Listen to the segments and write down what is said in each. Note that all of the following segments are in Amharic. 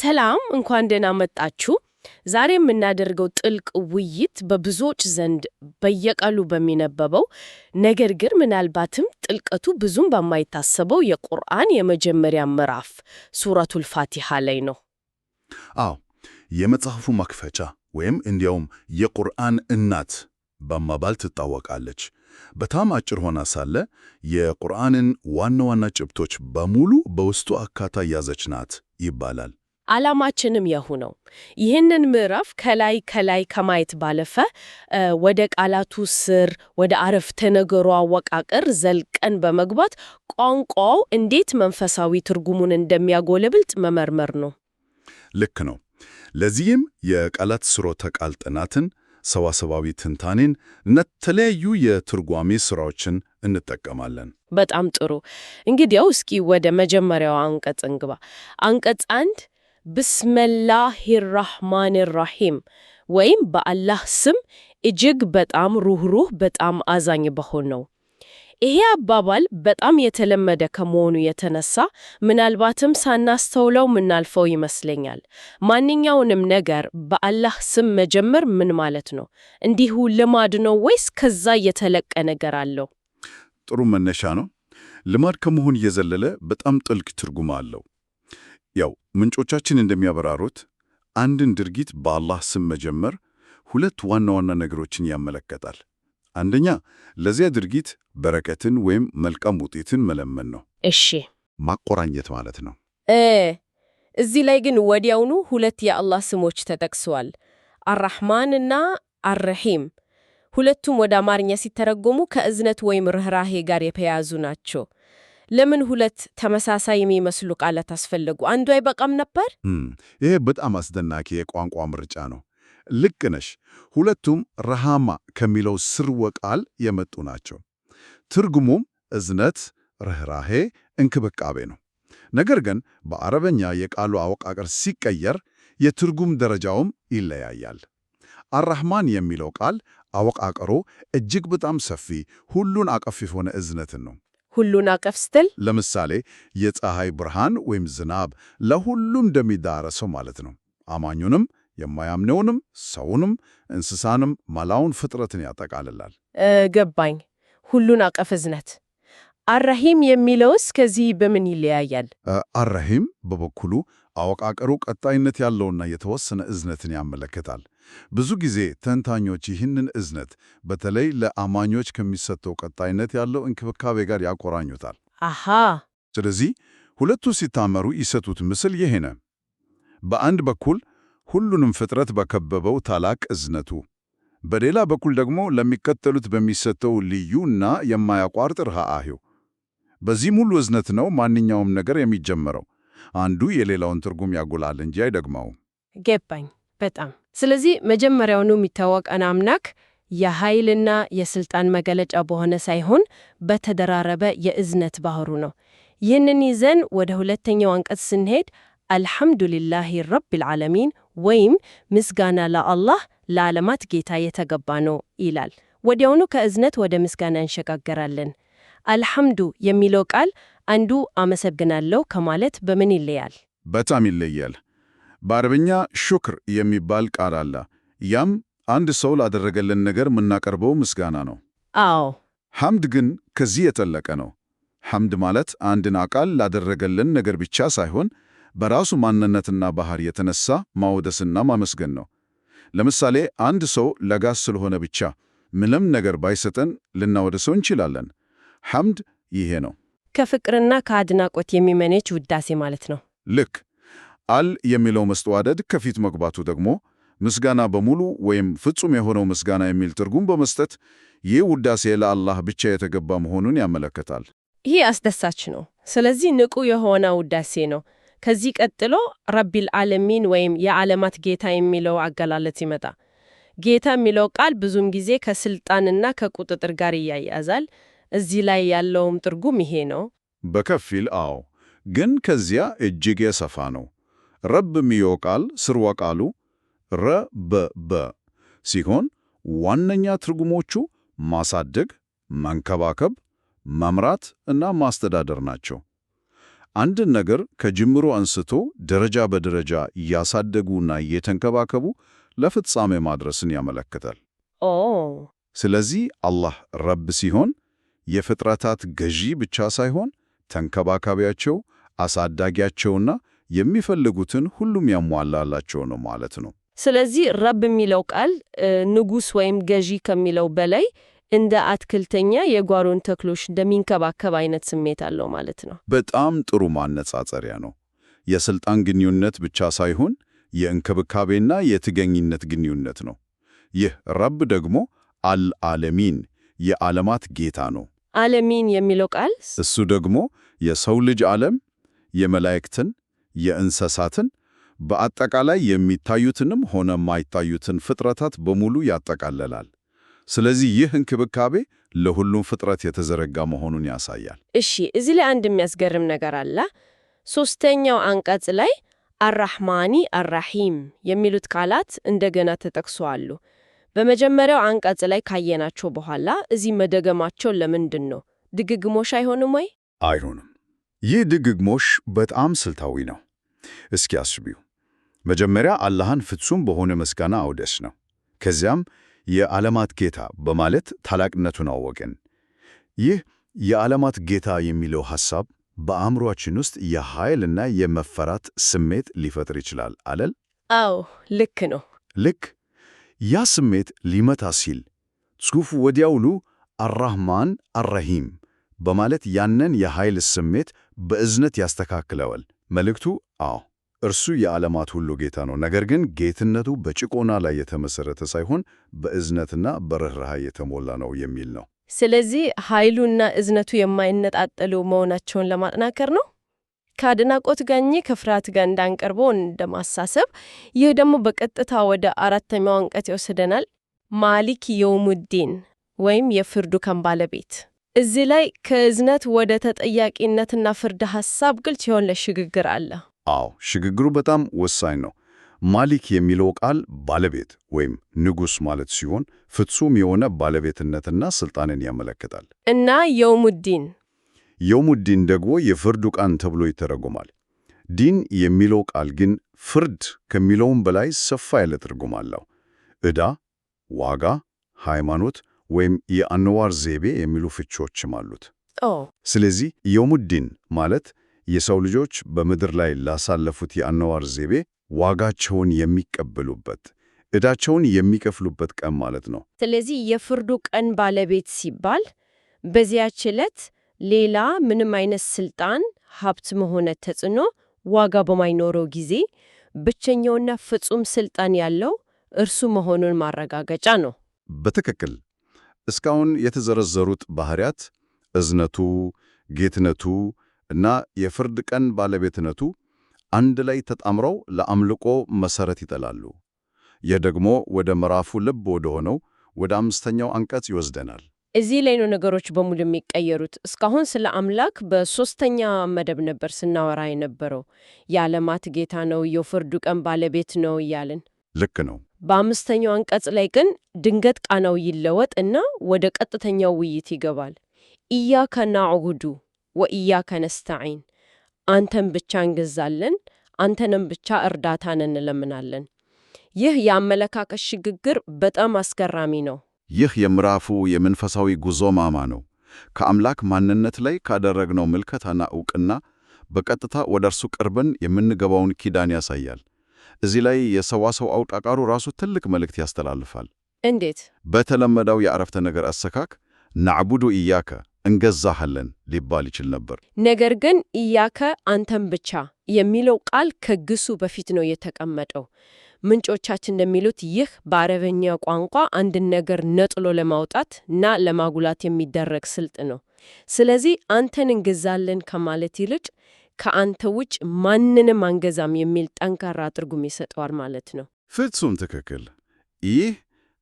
ሰላም እንኳን ደህና መጣችሁ። ዛሬ የምናደርገው ጥልቅ ውይይት በብዙዎች ዘንድ በየቀሉ በሚነበበው ነገር ግን ምናልባትም ጥልቀቱ ብዙም በማይታሰበው የቁርአን የመጀመሪያ ምዕራፍ ሱረቱል ፋቲሃ ላይ ነው። አዎ፣ የመጽሐፉ መክፈቻ ወይም እንዲያውም የቁርአን እናት በመባል ትታወቃለች። በጣም አጭር ሆና ሳለ የቁርአንን ዋና ዋና ጭብጦች በሙሉ በውስጡ አካታ ያዘች ናት ይባላል። ዓላማችንም ያሁ ነው። ይህንን ምዕራፍ ከላይ ከማየት ባለፈ ወደ ቃላቱ ስር፣ ወደ አረፍተ ነገሩ አወቃቀር ዘልቀን በመግባት ቋንቋው እንዴት መንፈሳዊ ትርጉሙን እንደሚያጎለብት መመርመር ነው። ልክ ነው። ለዚህም የቃላት ስርወተ ቃል ጥናትን፣ ሰዋሰዋዊ ትንታኔን እና የተለያዩ የትርጓሜ ሥራዎችን እንጠቀማለን። በጣም ጥሩ። እንግዲያው እስኪ ወደ መጀመሪያው አንቀጽ እንግባ። አንቀጽ 1 ብስመላሂ ራህማን ራሂም ወይም በአላህ ስም እጅግ በጣም ሩህሩህ በጣም አዛኝ በሆነው። ይሄ አባባል በጣም የተለመደ ከመሆኑ የተነሳ ምናልባትም ሳናስተውለው ምናልፈው ይመስለኛል። ማንኛውንም ነገር በአላህ ስም መጀመር ምን ማለት ነው? እንዲሁ ልማድ ነው ወይስ ከዛ የተለቀ ነገር አለው? ጥሩ መነሻ ነው። ልማድ ከመሆን እየዘለለ በጣም ጥልቅ ትርጉም አለው። ያው ምንጮቻችን እንደሚያበራሩት አንድን ድርጊት በአላህ ስም መጀመር ሁለት ዋና ዋና ነገሮችን ያመለከታል። አንደኛ፣ ለዚያ ድርጊት በረከትን ወይም መልካም ውጤትን መለመን ነው። እሺ፣ ማቆራኘት ማለት ነው። እዚህ ላይ ግን ወዲያውኑ ሁለት የአላህ ስሞች ተጠቅሰዋል፣ አራህማን እና አርሂም። ሁለቱም ወደ አማርኛ ሲተረጎሙ ከእዝነት ወይም ርኅራሄ ጋር የተያያዙ ናቸው። ለምን ሁለት ተመሳሳይ የሚመስሉ ቃላት አስፈለጉ? አንዱ አይበቃም ነበር? ይሄ በጣም አስደናቂ የቋንቋ ምርጫ ነው። ልክ ነሽ። ሁለቱም ረሃማ ከሚለው ስርወ ቃል የመጡ ናቸው። ትርጉሙም እዝነት፣ ርኅራሄ፣ እንክብካቤ ነው። ነገር ግን በአረበኛ የቃሉ አወቃቀር ሲቀየር የትርጉም ደረጃውም ይለያያል። አራህማን የሚለው ቃል አወቃቀሩ እጅግ በጣም ሰፊ፣ ሁሉን አቀፍ የሆነ እዝነትን ነው። ሁሉን አቀፍ ስትል ለምሳሌ የፀሐይ ብርሃን ወይም ዝናብ ለሁሉም እንደሚዳረሰው ማለት ነው። አማኙንም የማያምነውንም ሰውንም እንስሳንም መላውን ፍጥረትን ያጠቃልላል። ገባኝ። ሁሉን አቀፍ እዝነት። አራሂም የሚለውስ ከዚህ በምን ይለያያል? አራሂም በበኩሉ አወቃቀሩ ቀጣይነት ያለውና የተወሰነ እዝነትን ያመለክታል። ብዙ ጊዜ ተንታኞች ይህንን እዝነት በተለይ ለአማኞች ከሚሰጠው ቀጣይነት ያለው እንክብካቤ ጋር ያቆራኙታል። አሃ። ስለዚህ ሁለቱ ሲታመሩ ይሰጡት ምስል ይሄ ነው። በአንድ በኩል ሁሉንም ፍጥረት በከበበው ታላቅ እዝነቱ፣ በሌላ በኩል ደግሞ ለሚከተሉት በሚሰጠው ልዩና የማያቋርጥ ርኅራኄው። በዚህም ሁሉ እዝነት ነው ማንኛውም ነገር የሚጀመረው። አንዱ የሌላውን ትርጉም ያጎላል እንጂ አይደግመውም። ገባኝ በጣም። ስለዚህ መጀመሪያውኑ የሚታወቀን አምላክ የኃይልና የስልጣን መገለጫ በሆነ ሳይሆን በተደራረበ የእዝነት ባህሩ ነው። ይህንን ይዘን ወደ ሁለተኛው አንቀጽ ስንሄድ አልሐምዱሊላሂ ረቢል ዓለሚን ወይም ምስጋና ለአላህ ለዓለማት ጌታ የተገባ ነው ይላል። ወዲያውኑ ከእዝነት ወደ ምስጋና እንሸጋገራለን። አልሐምዱ የሚለው ቃል አንዱ አመሰግናለሁ ከማለት በምን ይለያል? በጣም ይለያል። በአረብኛ ሹክር የሚባል ቃል አለ። ያም አንድ ሰው ላደረገልን ነገር የምናቀርበው ምስጋና ነው። አዎ። ሐምድ ግን ከዚህ የጠለቀ ነው። ሐምድ ማለት አንድን አካል ላደረገልን ነገር ብቻ ሳይሆን በራሱ ማንነትና ባህር የተነሳ ማወደስና ማመስገን ነው። ለምሳሌ አንድ ሰው ለጋስ ስለሆነ ብቻ ምንም ነገር ባይሰጠን ልናወደሰው እንችላለን። ሐምድ ይሄ ነው። ከፍቅርና ከአድናቆት የሚመነጭ ውዳሴ ማለት ነው። ልክ። አል የሚለው መስተዋደድ ከፊት መግባቱ ደግሞ ምስጋና በሙሉ ወይም ፍጹም የሆነው ምስጋና የሚል ትርጉም በመስጠት ይህ ውዳሴ ለአላህ ብቻ የተገባ መሆኑን ያመለክታል። ይህ አስደሳች ነው። ስለዚህ ንቁ የሆነ ውዳሴ ነው። ከዚህ ቀጥሎ ረቢል ዓለሚን ወይም የዓለማት ጌታ የሚለው አገላለጽ ይመጣ። ጌታ የሚለው ቃል ብዙም ጊዜ ከስልጣንና ከቁጥጥር ጋር ይያያዛል። እዚህ ላይ ያለውም ትርጉም ይሄ ነው። በከፊል አዎ፣ ግን ከዚያ እጅግ የሰፋ ነው። ረብ የሚለው ቃል ስርወ ቃሉ ረበበ ሲሆን ዋነኛ ትርጉሞቹ ማሳደግ፣ መንከባከብ፣ መምራት እና ማስተዳደር ናቸው። አንድን ነገር ከጅምሮ አንስቶ ደረጃ በደረጃ እያሳደጉና እየተንከባከቡ ለፍጻሜ ማድረስን ያመለክታል። ኦ ስለዚህ አላህ ረብ ሲሆን የፍጥረታት ገዢ ብቻ ሳይሆን ተንከባካቢያቸው፣ አሳዳጊያቸውና የሚፈልጉትን ሁሉም ያሟላላቸው ነው ማለት ነው። ስለዚህ ረብ የሚለው ቃል ንጉሥ ወይም ገዢ ከሚለው በላይ እንደ አትክልተኛ የጓሮን ተክሎች እንደሚንከባከብ አይነት ስሜት አለው ማለት ነው። በጣም ጥሩ ማነጻጸሪያ ነው። የሥልጣን ግንኙነት ብቻ ሳይሆን የእንክብካቤና የትገኝነት ግንኙነት ነው። ይህ ረብ ደግሞ አልዓለሚን የዓለማት ጌታ ነው። ዓለሚን የሚለው ቃል እሱ ደግሞ የሰው ልጅ ዓለም፣ የመላእክትን፣ የእንስሳትን በአጠቃላይ የሚታዩትንም ሆነ የማይታዩትን ፍጥረታት በሙሉ ያጠቃልላል። ስለዚህ ይህ እንክብካቤ ለሁሉም ፍጥረት የተዘረጋ መሆኑን ያሳያል። እሺ፣ እዚህ ላይ አንድ የሚያስገርም ነገር አለ። 3ኛው አንቀጽ ላይ አራሕማኒ አራሒም የሚሉት ቃላት እንደገና ተጠቅሰዋል። በመጀመሪያው አንቀጽ ላይ ካየናቸው በኋላ እዚህ መደገማቸው ለምንድን ነው? ድግግሞሽ አይሆንም ወይ? አይሆንም። ይህ ድግግሞሽ በጣም ስልታዊ ነው። እስኪ አስቢው። መጀመሪያ አላህን ፍጹም በሆነ ምስጋና አወደስ ነው። ከዚያም የዓለማት ጌታ በማለት ታላቅነቱን አወቅን። ይህ የዓለማት ጌታ የሚለው ሐሳብ በአእምሮአችን ውስጥ የኃይልና የመፈራት ስሜት ሊፈጥር ይችላል አለል? አዎ፣ ልክ ነው። ልክ ያ ስሜት ሊመታ ሲል ጽሑፉ ወዲያውኑ አራሕማን አራሒም በማለት ያንን የኃይል ስሜት በእዝነት ያስተካክለዋል። መልእክቱ እርሱ የዓለማት ሁሉ ጌታ ነው፣ ነገር ግን ጌትነቱ በጭቆና ላይ የተመሠረተ ሳይሆን በእዝነትና በርኅራኄ የተሞላ ነው የሚል ነው። ስለዚህ ኃይሉና እዝነቱ የማይነጣጠሉ መሆናቸውን ለማጠናከር ነው። ከአድናቆት ጋር ከፍርሃት ጋር እንዳንቀርበው እንደማሳሰብ፣ ይህ ደግሞ በቀጥታ ወደ 4ኛው አንቀጽ ይወስደናል። ማሊክ የውሙዲን ወይም የፍርዱ ቀን ባለቤት። እዚህ ላይ ከእዝነት ወደ ተጠያቂነትና ፍርድ ሐሳብ ግልጽ የሆነ ሽግግር አለ። ሽግግሩ በጣም ወሳኝ ነው። ማሊክ የሚለው ቃል ባለቤት ወይም ንጉሥ ማለት ሲሆን ፍጹም የሆነ ባለቤትነትና ሥልጣንን ያመለክታል። እና የውሙዲን ደግሞ የፍርዱ ቀን ተብሎ ይተረጎማል። ዲን የሚለው ቃል ግን ፍርድ ከሚለውም በላይ ሰፋ ያለ ትርጉም አለው። ዕዳ፣ ዋጋ፣ ሃይማኖት ወይም የአኗኗር ዘይቤ የሚሉ ፍቺዎችም አሉት። ስለዚህ የውሙዲን ማለት የሰው ልጆች በምድር ላይ ላሳለፉት የአኗኗር ዘይቤ ዋጋቸውን የሚቀበሉበት፣ ዕዳቸውን የሚከፍሉበት ቀን ማለት ነው። ስለዚህ የፍርዱ ቀን ባለቤት ሲባል በዚያች ዕለት ሌላ ምንም አይነት ስልጣን፣ ሀብትም ሆነ ተጽዕኖ ዋጋ በማይኖረው ጊዜ ብቸኛውና ፍጹም ስልጣን ያለው እርሱ መሆኑን ማረጋገጫ ነው። በትክክል እስካሁን የተዘረዘሩት ባህሪያት እዝነቱ፣ ጌትነቱ እና የፍርድ ቀን ባለቤትነቱ አንድ ላይ ተጣምረው ለአምልኮ መሠረት ይጥላሉ። ይህ ደግሞ ወደ ምዕራፉ ልብ ወደ ሆነው ወደ 5ኛው አንቀጽ ይወስደናል። እዚህ ላይ ነው ነገሮች በሙሉ የሚቀየሩት። እስካሁን ስለ አምላክ በ3ኛ መደብ ነበር ስናወራ የነበረው። የዓለማት ጌታ ነው፣ የፍርዱ ቀን ባለቤት ነው እያልን። ልክ ነው። በ5ኛው አንቀጽ ላይ ግን ድንገት ቃናው ይለወጥ እና ወደ ቀጥተኛው ውይይት ይገባል። ኢያከ ናዕቡዱ ወኢያከ ነስተዒን፣ አንተን ብቻ እንገዛለን፣ አንተንም ብቻ እርዳታን እንለምናለን። ይህ የአመለካከት ሽግግር በጣም አስገራሚ ነው። ይህ የምዕራፉ የመንፈሳዊ ጉዞ ማማ ነው። ከአምላክ ማንነት ላይ ካደረግነው ምልከታና ዕውቅና በቀጥታ ወደ እርሱ ቀርበን የምንገባውን ኪዳን ያሳያል። እዚህ ላይ የሰዋሰው አውጣቃሩ ራሱ ትልቅ መልእክት ያስተላልፋል። እንዴት? በተለመደው የአረፍተ ነገር አሰካክ ናዕቡዱ ኢያከ እንገዛሃለን ሊባል ይችል ነበር። ነገር ግን ኢያከ አንተን ብቻ የሚለው ቃል ከግሱ በፊት ነው የተቀመጠው። ምንጮቻችን እንደሚሉት ይህ በአረበኛ ቋንቋ አንድን ነገር ነጥሎ ለማውጣት እና ለማጉላት የሚደረግ ስልት ነው። ስለዚህ አንተን እንገዛለን ከማለት ይልቅ ከአንተ ውጭ ማንንም አንገዛም የሚል ጠንካራ ትርጉም ይሰጠዋል ማለት ነው። ፍጹም ትክክል። ይህ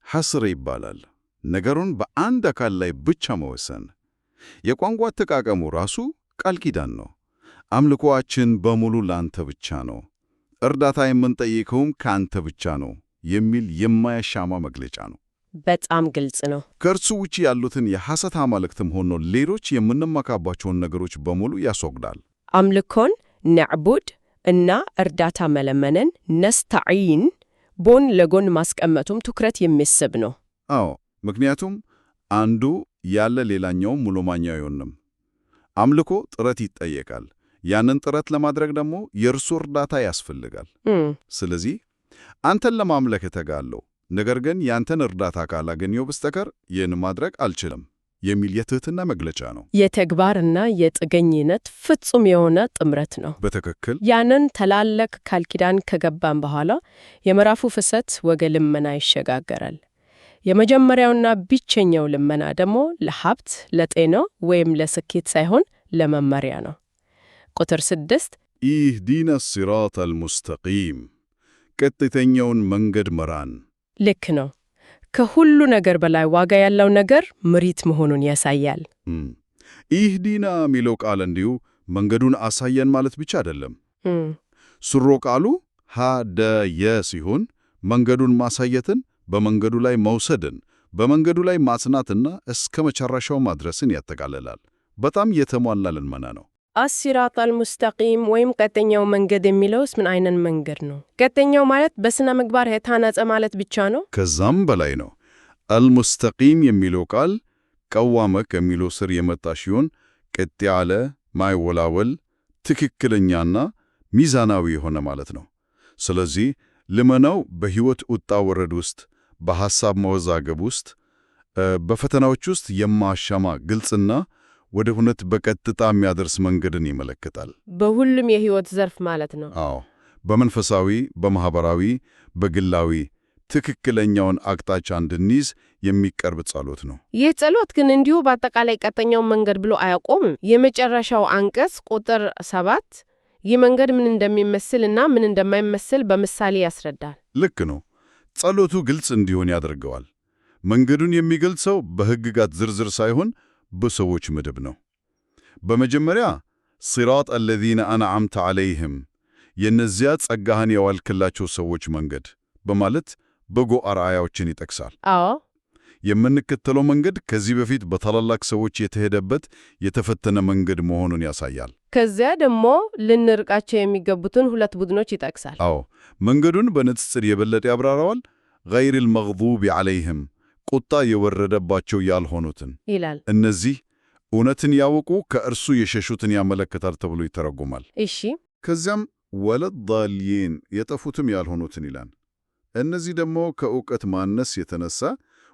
ሐስር ይባላል። ነገሩን በአንድ አካል ላይ ብቻ መወሰን። የቋንቋ አጠቃቀሙ ራሱ ቃል ኪዳን ነው። አምልኮአችን በሙሉ ለአንተ ብቻ ነው፣ እርዳታ የምንጠይቀውም ከአንተ ብቻ ነው የሚል የማያሻማ መግለጫ ነው። በጣም ግልጽ ነው። ከእርሱ ውጭ ያሉትን የሐሰት አማልክትም ሆኖ ሌሎች የምንመካባቸውን ነገሮች በሙሉ ያስወግዳል። አምልኮን ነዕቡድ እና እርዳታ መለመንን ነስተዒን ጎን ለጎን ማስቀመጡም ትኩረት የሚስብ ነው። አዎ፣ ምክንያቱም አንዱ ያለ ሌላኛው ሙሉ ማኛ አይሆንም። አምልኮ ጥረት ይጠየቃል። ያንን ጥረት ለማድረግ ደግሞ የእርሱ እርዳታ ያስፈልጋል። ስለዚህ አንተን ለማምለክ እተጋለሁ፣ ነገር ግን ያንተን እርዳታ ካላገኘሁ በስተቀር ይህን ማድረግ አልችልም የሚል የትህትና መግለጫ ነው። የተግባርና የጥገኝነት ፍጹም የሆነ ጥምረት ነው። በትክክል። ያንን ታላላቅ ቃል ኪዳን ከገባን በኋላ የምዕራፉ ፍሰት ወደ ልመና ይሸጋገራል። የመጀመሪያውና ብቸኛው ልመና ደግሞ ለሀብት፣ ለጤና ወይም ለስኬት ሳይሆን ለመመሪያ ነው። ቁጥር 6 ኢህዲነ ሲራጠል ሙስተቂም፣ ቀጥተኛውን መንገድ ምራን። ልክ ነው። ከሁሉ ነገር በላይ ዋጋ ያለው ነገር ምሪት መሆኑን ያሳያል። ኢህዲና የሚለው ቃል እንዲሁ መንገዱን አሳየን ማለት ብቻ አይደለም። ስሮ ቃሉ ሃደየ ሲሆን መንገዱን ማሳየትን፣ በመንገዱ ላይ መውሰድን፣ በመንገዱ ላይ ማጽናትና እስከ መጨረሻው ማድረስን ያጠቃልላል። በጣም የተሟላ ልመና ነው። አሲራጣል ሙስተቂም ወይም ቀጥተኛው መንገድ የሚለውስ ምን አይነት መንገድ ነው? ቀጥተኛው ማለት በስነ ምግባር የታነጸ ማለት ብቻ ነው? ከዛም በላይ ነው። አልሙስተቂም የሚለው ቃል ቀዋመ ከሚለው ስር የመጣ ሲሆን ቀጥ ያለ፣ ማይወላወል፣ ትክክለኛና ሚዛናዊ የሆነ ማለት ነው። ስለዚህ ልመናው በሕይወት ውጣ ወረድ ውስጥ፣ በሐሳብ መወዛገብ ውስጥ፣ በፈተናዎች ውስጥ የማያሻማ ግልጽና ወደ እውነት በቀጥታ የሚያደርስ መንገድን ይመለከታል። በሁሉም የሕይወት ዘርፍ ማለት ነው። አዎ፣ በመንፈሳዊ፣ በማኅበራዊ፣ በግላዊ ትክክለኛውን አቅጣጫ እንድንይዝ የሚቀርብ ጸሎት ነው። ይህ ጸሎት ግን እንዲሁ በአጠቃላይ ቀጥተኛው መንገድ ብሎ አያቆምም። የመጨረሻው አንቀጽ ቁጥር 7 ይህ መንገድ ምን እንደሚመስል እና ምን እንደማይመስል በምሳሌ ያስረዳል። ልክ ነው። ጸሎቱ ግልጽ እንዲሆን ያደርገዋል። መንገዱን የሚገልጸው በሕግጋት ዝርዝር ሳይሆን በሰዎች ምድብ ነው። በመጀመሪያ ሲራጥ አለዚነ አንዓምተ ዐለይህም፣ የእነዚያ ጸጋህን ያዋልክላቸው ሰዎች መንገድ በማለት በጎ አርአያዎችን ይጠቅሳል። አዎ፣ የምንከተለው መንገድ ከዚህ በፊት በታላላቅ ሰዎች የተሄደበት የተፈተነ መንገድ መሆኑን ያሳያል። ከዚያ ደግሞ ልንርቃቸው የሚገቡትን ሁለት ቡድኖች ይጠቅሳል። አዎ፣ መንገዱን በንጽጽር የበለጠ ያብራራዋል። ገይሪል መግዱቢ ዐለይህም፣ ቁጣ የወረደባቸው ያልሆኑትን ይላል። እነዚህ እውነትን ያወቁ ከእርሱ የሸሹትን ያመለክታል ተብሎ ይተረጎማል። እሺ፣ ከዚያም ወለዳሊን የጠፉትም ያልሆኑትን ይላል። እነዚህ ደግሞ ከእውቀት ማነስ የተነሳ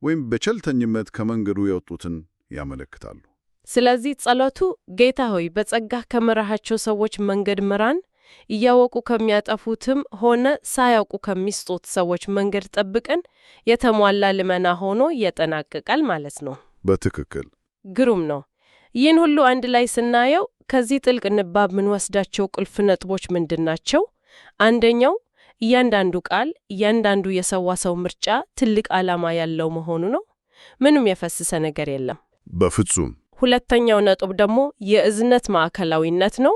ወይም በቸልተኝነት ከመንገዱ የወጡትን ያመለክታሉ። ስለዚህ ጸሎቱ ጌታ ሆይ በጸጋህ ከምራሃቸው ሰዎች መንገድ ምራን፣ እያወቁ ከሚያጠፉትም ሆነ ሳያውቁ ከሚስጡት ሰዎች መንገድ ጠብቀን የተሟላ ልመና ሆኖ ያጠናቅቃል ማለት ነው። በትክክል ግሩም ነው። ይህን ሁሉ አንድ ላይ ስናየው ከዚህ ጥልቅ ንባብ የምንወስዳቸው ቁልፍ ነጥቦች ምንድን ናቸው? አንደኛው እያንዳንዱ ቃል፣ እያንዳንዱ የሰዋሰው ምርጫ ትልቅ ዓላማ ያለው መሆኑ ነው። ምንም የፈሰሰ ነገር የለም በፍጹም። ሁለተኛው ነጥብ ደግሞ የእዝነት ማዕከላዊነት ነው።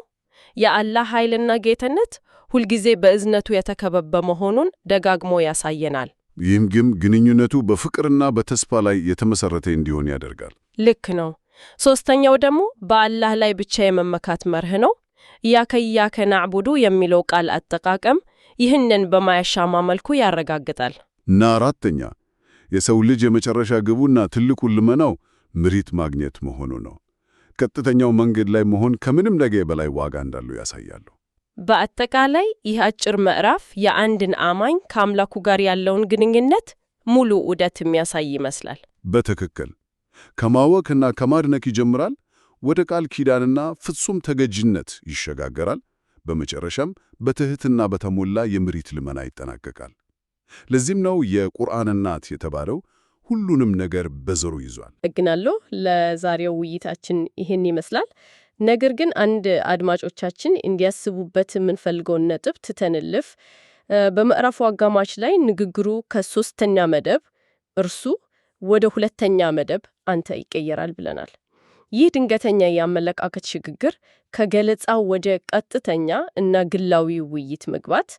የአላህ ኃይልና ጌትነት ሁልጊዜ በእዝነቱ የተከበበ መሆኑን ደጋግሞ ያሳየናል። ይህም ግን ግንኙነቱ በፍቅርና በተስፋ ላይ የተመሰረተ እንዲሆን ያደርጋል። ልክ ነው። ሶስተኛው ደግሞ በአላህ ላይ ብቻ የመመካት መርህ ነው። ኢያከ ነዕቡዱ የሚለው ቃል አጠቃቀም ይህንን በማያሻማ መልኩ ያረጋግጣል። እና አራተኛ የሰው ልጅ የመጨረሻ ግቡና ትልቁ ልመናው ምሪት ማግኘት መሆኑ ነው። ቀጥተኛው መንገድ ላይ መሆን ከምንም ነገር በላይ ዋጋ እንዳለው ያሳያሉ። በአጠቃላይ ይህ አጭር ምዕራፍ የአንድን አማኝ ከአምላኩ ጋር ያለውን ግንኙነት ሙሉ ዑደት የሚያሳይ ይመስላል። በትክክል ከማወቅና ከማድነቅ ይጀምራል፣ ወደ ቃል ኪዳንና ፍጹም ተገዥነት ይሸጋገራል፣ በመጨረሻም በትህትና በተሞላ የምሪት ልመና ይጠናቀቃል። ለዚህም ነው የቁርአን እናት የተባለው ሁሉንም ነገር በዘሩ ይዟል። እግናለሁ። ለዛሬው ውይይታችን ይህን ይመስላል። ነገር ግን አንድ አድማጮቻችን እንዲያስቡበት የምንፈልገውን ነጥብ ትተንልፍ። በምዕራፉ አጋማሽ ላይ ንግግሩ ከሶስተኛ መደብ እርሱ ወደ ሁለተኛ መደብ አንተ ይቀየራል ብለናል። ይህ ድንገተኛ የአመለካከት ሽግግር ከገለጻው ወደ ቀጥተኛ እና ግላዊ ውይይት መግባት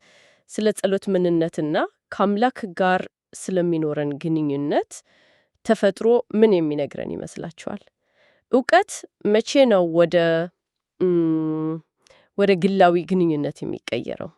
ስለ ጸሎት ምንነትና ከአምላክ ጋር ስለሚኖረን ግንኙነት ተፈጥሮ ምን የሚነግረን ይመስላችኋል? ዕውቀት መቼ ነው ወደ ወደ ግላዊ ግንኙነት የሚቀየረው?